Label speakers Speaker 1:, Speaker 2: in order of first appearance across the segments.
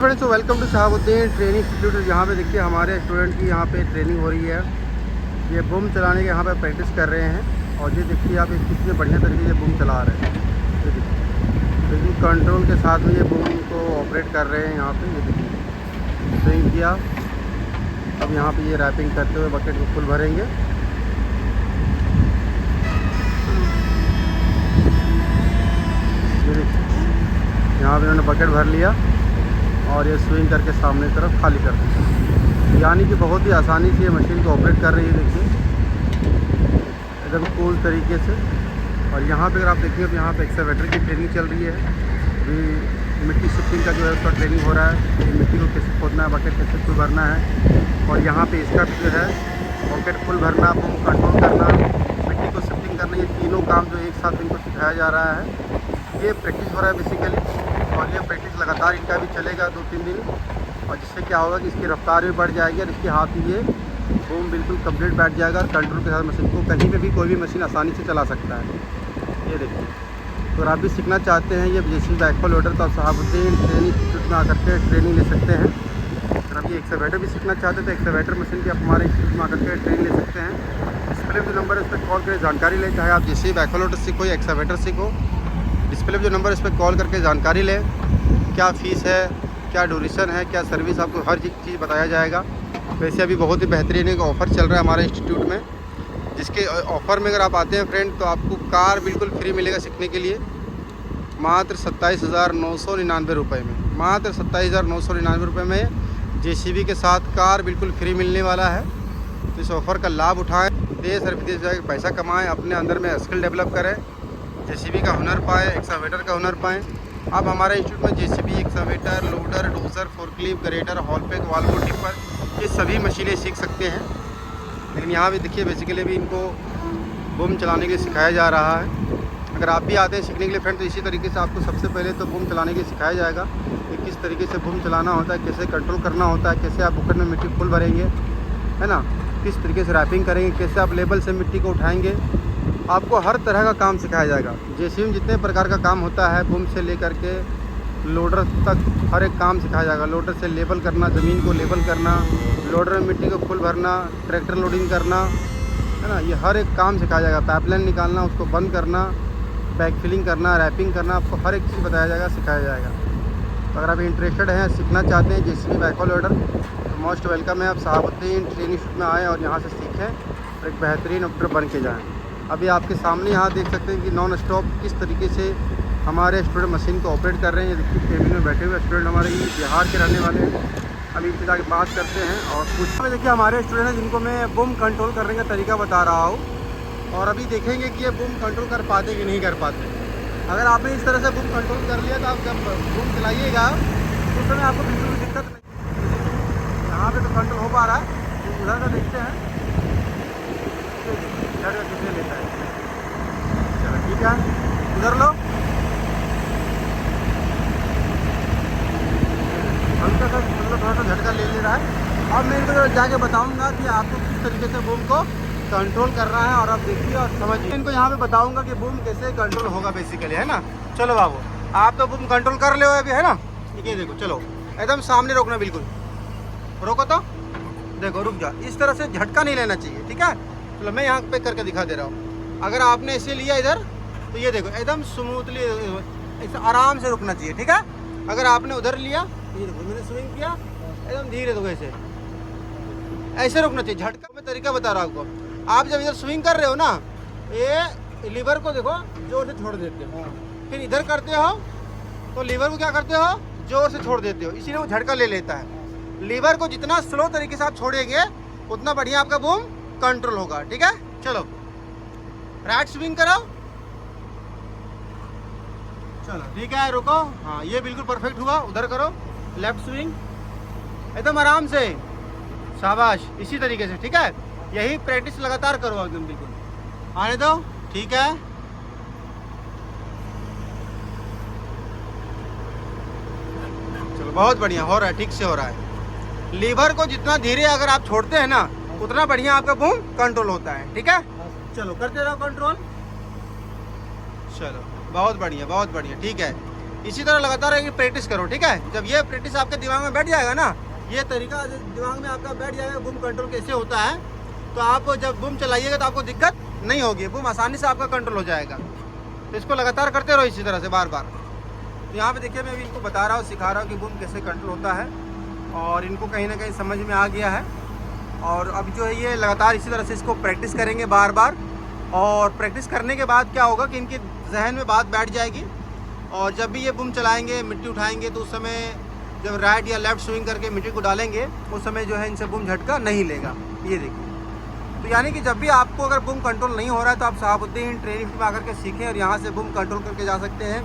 Speaker 1: Friends, welcome to Shahabuddin training institute. यहाँ पे देखिए हमारे स्टूडेंट की यहाँ पे ट्रेनिंग हो रही है। ये बूम चलाने के यहाँ पे प्रैक्टिस कर रहे हैं और ये देखिए आप कितने बढ़िया तरीके से बूम चला रहे हैं। ये देखिए बिल्कुल कंट्रोल के साथ में ये बूम को ऑपरेट कर रहे हैं। यहाँ पे ये देखिए स्विंग किया। अब यहाँ पे ये रैपिंग करते हुए बकेट को फुल भरेंगे। ये देखिए यहाँ पे इन्होंने बकेट भर लिया और ये स्विंग करके सामने की तरफ खाली कर दिया। यानी कि बहुत ही आसानी से ये मशीन को ऑपरेट कर रही है। देखिए एकदम कूल तरीके से। और यहाँ पे अगर आप देखिए, अब यहाँ पे एक्सकैवेटर की ट्रेनिंग चल रही है। अभी मिट्टी शिफ्टिंग का जो है उसका ट्रेनिंग हो रहा है कि मिट्टी को कैसे खोदना है, बकेट कैसे फुल भरना है। और यहाँ पे इसका जो है बकेट फुल भरना, बूम कंट्रोल करना, मिट्टी को शिफ्टिंग करना, ये तीनों काम जो एक साथ इनको सिखाया जा रहा है। ये प्रैक्टिस हो रहा है बेसिकली। और ये प्रैक्टिस लगातार इनका भी चलेगा 2-3 दिन। और जिससे क्या होगा कि इसकी रफ्तार भी बढ़ जाएगी और इसके हाथ में ये बूम बिल्कुल कंप्लीट बैठ जाएगा और कंट्रोल के साथ मशीन को कहीं पे भी कोई भी मशीन आसानी से चला सकता है। ये देखिए, तो आप भी सीखना चाहते हैं ये जेसीबी बैकहोल लोडर, तो आप शहाबुद्दीन ट्रेनिंग इंस्टीट्यूट में आकर के ट्रेनिंग ले सकते हैं। अगर आप ये एक्सकैवेटर भी सीखना चाहते हैं तो एक्सकैवेटर मशीन की आप हमारे इंस्टीट्यूट में आकर के ट्रेनिंग ले सकते हैं। डिस्प्ले जो नंबर है उस पर कॉल करके जानकारी लें, चाहे आप जेसीबी बैकहोल लोडर सीखो या एक्सकैवेटर सीखो। डिस्प्ले जो नंबर है उस पर कॉल करके जानकारी लें, क्या फ़ीस है, क्या ड्यूरेशन है, क्या सर्विस, आपको हर चीज़ बताया जाएगा। वैसे अभी बहुत ही बेहतरीन एक ऑफ़र चल रहा है हमारे इंस्टीट्यूट में, जिसके ऑफ़र में अगर आप आते हैं फ्रेंड तो आपको कार बिल्कुल फ्री मिलेगा सीखने के लिए, मात्र 27,999 रुपये में। मात्र 27,999 रुपये में जेसीबी के साथ कार बिल्कुल फ्री मिलने वाला है। तो इस ऑफ़र का लाभ उठाएँ, देश और विदेश जाकर पैसा कमाएँ, अपने अंदर में स्किल डेवलप करें, जेसीबी का हुनर पाएँ, एक्सकैवेटर का हुनर पाएँ। आप हमारे इंस्टीट्यूट में JCB, excavator, loader, dozer, forklift, grader, haulpak, Volvo, tipper, ये सभी मशीनें सीख सकते हैं। लेकिन यहाँ भी देखिए बेसिकली भी इनको बूम चलाने के लिए सिखाया जा रहा है। अगर आप भी आते हैं सीखने के लिए फ्रेंड तो इसी तरीके से आपको सबसे पहले तो बूम चलाने के लिए सिखाया जाएगा कि किस तरीके से बूम चलाना होता है, कैसे कंट्रोल करना होता है, कैसे आप बुकेट में मिट्टी फुल भरेंगे, है ना, किस तरीके से रैपिंग करेंगे, कैसे आप लेबल से मिट्टी को उठाएँगे। आपको हर तरह का काम सिखाया जाएगा। जेसीबी में जितने प्रकार का काम होता है, बूम से लेकर के लोडर तक हर एक काम सिखाया जाएगा। लोडर से लेबल करना, ज़मीन को लेबल करना, लोडर में मिट्टी को फुल भरना, ट्रैक्टर लोडिंग करना, है ना, ये हर एक काम सिखाया जाएगा। पाइपलाइन निकालना, उसको बंद करना, बैक फिलिंग करना, रैपिंग करना, आपको हर एक चीज़ बताया जाएगा, सिखाया जाएगा। तो अगर आप इंटरेस्टेड हैं, सीखना चाहते हैं जेसीबी बैकहोल लोडर, तो मोस्ट वेलकम है। आप शहाबुद्दीन ट्रेनिंग इंस्टीट्यूट में आएँ और यहाँ से सीखें और एक बेहतरीन ऑपरेटर बन के जाएँ। अभी आपके सामने यहाँ देख सकते हैं कि नॉन स्टॉप किस तरीके से हमारे स्टूडेंट मशीन को ऑपरेट कर रहे हैं। ये देखिए केबिन में बैठे हुए स्टूडेंट हमारे ये बिहार के रहने वाले हैं। अभी इनसे जाके बात करते हैं और कुछ में देखिए हमारे स्टूडेंट हैं जिनको मैं बूम कंट्रोल करने का तरीका बता रहा हूँ और अभी देखेंगे कि ये बूम कंट्रोल कर पाते कि नहीं कर पाते। अगर आपने इस तरह से बूम कंट्रोल कर लिया तो आप जब बूम चलाइएगा तो उस समय आपको बिल्कुल भी दिक्कत नहीं। यहाँ पर तो कंट्रोल हो पा रहा है, उधर का देखते हैं कितने लेता है। चलो ठीक है, उधर लो, हल्का सा मतलब थोड़ा सा झटका ले रहा है। अब मैं इनको जाके बताऊंगा कि आपको किस तरीके से बूम को कंट्रोल कर रहा है और आप देखिए और समझिए। इनको यहाँ पे बताऊंगा कि बूम कैसे कंट्रोल होगा बेसिकली, है ना। चलो बाबू, आप तो बूम कंट्रोल कर ले अभी, है ना। ये देखो, चलो एकदम सामने रोकना, बिल्कुल रोको, तो देखो रुक जा। इस तरह से झटका नहीं लेना चाहिए, ठीक है। चलो मैं यहाँ पे करके दिखा दे रहा हूँ। अगर आपने इसे लिया इधर तो ये देखो एकदम स्मूथली ऐसे आराम से रुकना चाहिए, ठीक है। अगर आपने उधर लिया, ये देखो मैंने स्विंग किया, एकदम धीरे देखो ऐसे रुकना चाहिए। झटका मैं तरीका बता रहा हूँ आपको। आप जब इधर स्विंग कर रहे हो ना, ये लीवर को देखो जोर से छोड़ देते हो, फिर इधर करते हो तो लीवर को क्या करते हो, जोर से छोड़ देते हो, इसीलिए वो झटका ले लेता है। लीवर को जितना स्लो तरीके से आप छोड़ेंगे उतना बढ़िया आपका बूम कंट्रोल होगा, ठीक है। चलो राइट स्विंग करो, चलो ठीक है, रुको। हाँ ये बिल्कुल परफेक्ट हुआ। उधर करो, लेफ्ट स्विंग, एकदम आराम से, शाबाश, इसी तरीके से, ठीक है। यही प्रैक्टिस लगातार करो एकदम, बिल्कुल आने दो, ठीक है। चलो बहुत बढ़िया हो रहा है, ठीक से हो रहा है। लीवर को जितना धीरे अगर आप छोड़ते हैं ना उतना बढ़िया आपका बूम कंट्रोल होता है, ठीक है। चलो करते रहो कंट्रोल, चलो बहुत बढ़िया, बहुत बढ़िया, ठीक है। इसी तरह लगातार एक प्रैक्टिस करो, ठीक है। जब ये प्रैक्टिस आपके दिमाग में बैठ जाएगा ना, ये तरीका दिमाग में आपका बैठ जाएगा बूम कंट्रोल कैसे होता है, तो आप जब बूम चलाइएगा तो आपको दिक्कत नहीं होगी, बूम आसानी से आपका कंट्रोल हो जाएगा। तो इसको लगातार करते रहो इसी तरह से बार बार। तो यहाँ पे देखिए मैं भी इनको बता रहा हूँ, सिखा रहा हूँ कि बूम कैसे कंट्रोल होता है, और इनको कहीं ना कहीं समझ में आ गया है। और अब जो है ये लगातार इसी तरह से इसको प्रैक्टिस करेंगे बार बार, और प्रैक्टिस करने के बाद क्या होगा कि इनके जहन में बात बैठ जाएगी, और जब भी ये बूम चलाएंगे, मिट्टी उठाएंगे, तो उस समय जब राइट या लेफ़्ट स्विंग करके मिट्टी को डालेंगे, उस समय जो है इनसे बूम झटका नहीं लेगा। ये देखिए, तो यानी कि जब भी आपको अगर बूम कंट्रोल नहीं हो रहा है तो आप शहाबुद्दीन ट्रेनिंग में आकर के सीखें और यहाँ से बूम कंट्रोल करके जा सकते हैं।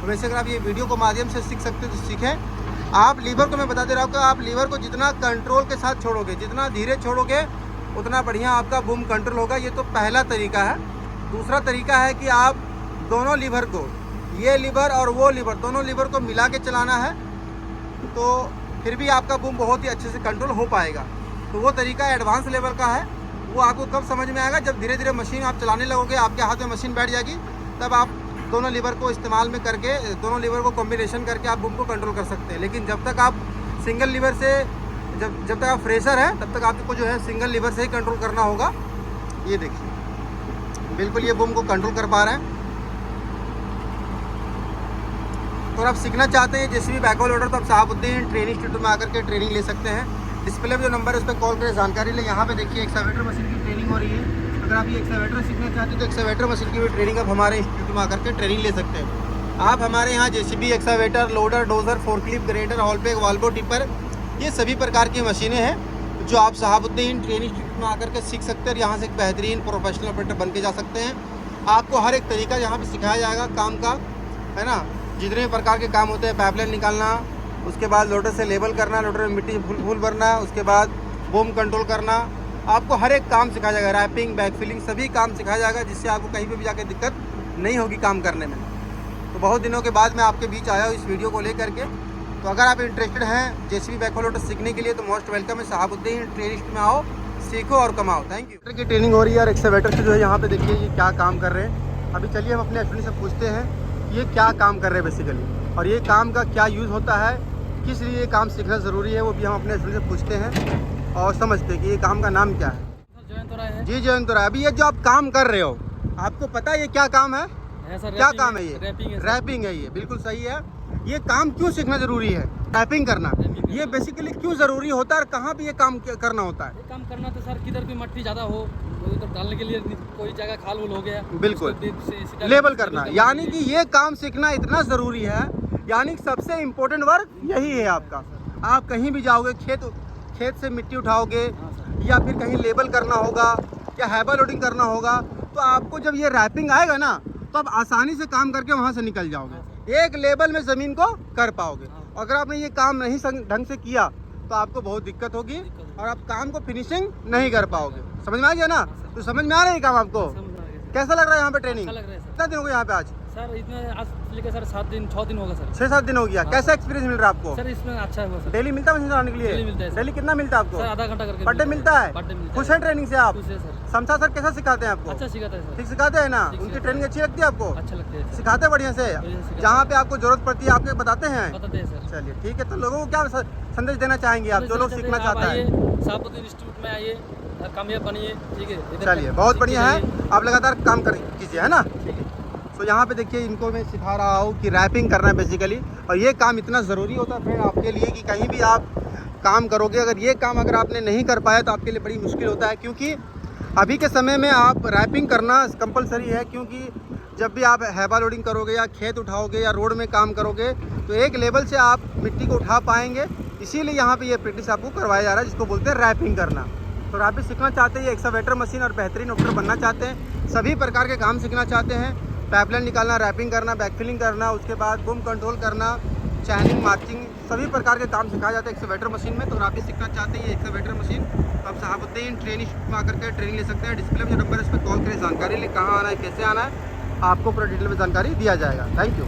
Speaker 1: तो वैसे अगर आप ये वीडियो को माध्यम से सीख सकते हैं तो सीखें। आप लीवर को मैं बता दे रहा हूँ कि आप लीवर को जितना कंट्रोल के साथ छोड़ोगे, जितना धीरे छोड़ोगे, उतना बढ़िया आपका बूम कंट्रोल होगा। ये तो पहला तरीका है। दूसरा तरीका है कि आप दोनों लीवर को, ये लीवर और वो लीवर, दोनों लीवर को मिला के चलाना है, तो फिर भी आपका बूम बहुत ही अच्छे से कंट्रोल हो पाएगा। तो वो तरीका एडवांस लेवल का है। वो आपको कब समझ में आएगा, जब धीरे धीरे मशीन आप चलाने लगोगे, आपके हाथ में मशीन बैठ जाएगी, तब आप दोनों लीवर को इस्तेमाल में करके, दोनों लीवर को कॉम्बिनेशन करके आप बूम को कंट्रोल कर सकते हैं। लेकिन जब तक आप सिंगल लीवर से, जब तक आप फ्रेशर हैं, तब तक आपको जो है सिंगल लीवर से ही कंट्रोल करना होगा। ये देखिए बिल्कुल ये बूम को कंट्रोल कर पा रहे हैं। तो आप सीखना चाहते हैं जेसीबी बैकहोल लोडर, तो आप शहाबुद्दीन ट्रेनिंग इंस्टीट्यूट में आकर के ट्रेनिंग ले सकते हैं। डिस्प्ले पे जो नंबर है उस पर कॉल करें, जानकारी लें। यहाँ पे देखिए एक्सकैवेटर मशीन की ट्रेनिंग हो रही है। अगर आप ये एक्सकैवेटर सीखना चाहते हैं तो एक्सकैवेटर मशीन की भी ट्रेनिंग आप हमारे इंस्टीट्यूट में आकर के ट्रेनिंग ले सकते हैं। आप हमारे यहाँ JCB, excavator, loader, dozer, forklift, grader, hall pack, Volvo, tipper, ये सभी प्रकार की मशीनें हैं जो आप शहाबुद्दीन ट्रेनिंग इंस्टीट्यूट में आकर के सीख सकते हैं और यहाँ से एक बेहतरीन प्रोफेशनल ऑपरेटर बन के जा सकते हैं। आपको हर एक तरीका यहाँ पे सिखाया जाएगा काम का, है ना। जितने प्रकार के काम होते हैं, पाइपलाइन निकालना, उसके बाद लोडर से लेबल करना, लोडर में मिट्टी फूल भरना, उसके बाद बूम कंट्रोल करना, आपको हर एक काम सिखाया जाएगा। रैपिंग, बैकफिलिंग, सभी काम सिखाया जाएगा, जिससे आपको कहीं पे भी जाके दिक्कत नहीं होगी काम करने में। तो बहुत दिनों के बाद मैं आपके बीच आया हूँ इस वीडियो को लेकर के। तो अगर आप इंटरेस्टेड हैं जेसीबी बैकहोल लोडर सीखने के लिए तो मोस्ट वेलकम है। शहाबुद्दीन ट्रेनिंग में आओ, सीखो और कमाओ। Thank you. की ट्रेनिंग हो रही है और एक्सकैवेटर से जो है यहाँ पे देखिए ये क्या काम कर रहे हैं। अभी चलिए हम अपने स्टूडेंट से पूछते हैं ये क्या काम कर रहे हैं बेसिकली, और ये काम का क्या यूज़ होता है, किस लिए ये काम सीखना ज़रूरी है, वो भी हम अपने स्टूडेंट से पूछते हैं और समझते हैं कि ये काम का नाम क्या है। जी जयंत राय, अभी ये जो आप काम कर रहे हो, आपको पता है ये क्या काम है?
Speaker 2: सर,
Speaker 1: क्या काम है ये?
Speaker 2: रैपिंग
Speaker 1: है ये, बिल्कुल सही है। ये काम क्यों सीखना जरूरी है? रैपिंग करना, ये बेसिकली क्यों जरूरी होता है और कहाँ पे ये काम करना होता है?
Speaker 2: ये काम करना तो सर किधर भी मट्टी ज़्यादा हो तो डालने के लिए, कोई जगह खाल हो गया,
Speaker 1: बिल्कुल लेबल करना, यानी कि ये काम सीखना इतना ज़रूरी है। यानी कि सबसे इम्पोर्टेंट वर्क यही है आपका। आप कहीं भी जाओगे, खेत से मिट्टी उठाओगे या फिर कहीं लेबल करना होगा या हैबा लोडिंग करना होगा, तो आपको जब ये रैपिंग आएगा ना, तो आप आसानी से काम करके वहाँ से निकल जाओगे, एक लेवल में ज़मीन को कर पाओगे। अगर आपने ये काम नहीं ढंग से किया तो आपको बहुत दिक्कत होगी और आप काम को फिनिशिंग नहीं कर पाओगे। समझ में आ गया ना? तो समझ में आ रहा है काम आपको? कैसा लग रहा है यहाँ पे ट्रेनिंग? कितना दिन हो गया यहाँ पे आज?
Speaker 2: सर इतने आज लेकर सर 6 दिन होगा सर।
Speaker 1: 6-7 दिन हो गया। कैसा एक्सपीरियंस मिल रहा है आपको?
Speaker 2: सर इसमें अच्छा है सर।
Speaker 1: डेली मिलता है मशीन चलाने के लिए?
Speaker 2: डेली मिलता है।
Speaker 1: डेली कितना मिलता है आपको?
Speaker 2: सर आधा घंटा करके
Speaker 1: पर डे मिलता है। खुश है ट्रेनिंग से आप?
Speaker 2: खुश है सर।
Speaker 1: समझा सर कैसा सिखाते हैं आपको?
Speaker 2: अच्छा सिखाते हैं सर।
Speaker 1: ठीक सिखाते हैं ना? उनकी ट्रेनिंग अच्छी लगती है आपको?
Speaker 2: अच्छा लगता है।
Speaker 1: सिखाते हैं बढ़िया से? जहाँ पे आपको जरूरत पड़ती है आपके बताते हैं?
Speaker 2: बताते हैं सर।
Speaker 1: चलिए ठीक है। तो लोगों को क्या संदेश देना चाहेंगे आप जो लोग सीखना चाहते हैं?
Speaker 2: शहाबुद्दीन इंस्टीट्यूट में आइए, कामयाब बनिए, ठीक है।
Speaker 1: चलिए बहुत बढ़िया है, आप लगातार काम कीजिए, है ना। तो यहाँ पे देखिए इनको मैं सिखा रहा हूँ कि रैपिंग करना है बेसिकली, और ये काम इतना ज़रूरी होता है फ्रेंड आपके लिए कि कहीं भी आप काम करोगे, अगर ये काम अगर आपने नहीं कर पाया तो आपके लिए बड़ी मुश्किल होता है। क्योंकि अभी के समय में आप रैपिंग करना कंपलसरी है, क्योंकि जब भी आप हैबा लोडिंग करोगे या खेत उठाओगे या रोड में काम करोगे तो एक लेवल से आप मिट्टी को उठा पाएंगे। इसीलिए यहाँ पे ये प्रैक्टिस आपको करवाया जा रहा है, जिसको बोलते हैं रैपिंग करना। तो रैपिंग सीखना चाहते हैं, एक्सकैवेटर मशीन और बेहतरीन ऑपरेटर बनना चाहते हैं, सभी प्रकार के काम सीखना चाहते हैं, पाइपलाइन निकालना, रैपिंग करना, बैकफिलिंग करना, उसके बाद बूम कंट्रोल करना, चैनिंग, मार्चिंग, सभी प्रकार के काम सिखाया जाता है एक्सकैवेटर मशीन में। तो आप भी सीखना चाहते हैं ये एक्सकैवेटर मशीन, तो आप शहाबुद्दीन ट्रेनिंग में आकर के ट्रेनिंग ले सकते हैं। डिस्प्ले में जो नंबर है उस पर कॉल करें, जानकारी ले, कहाँ आना है, कैसे आना है, आपको पूरा डिटेल में जानकारी दिया जाएगा। Thank you.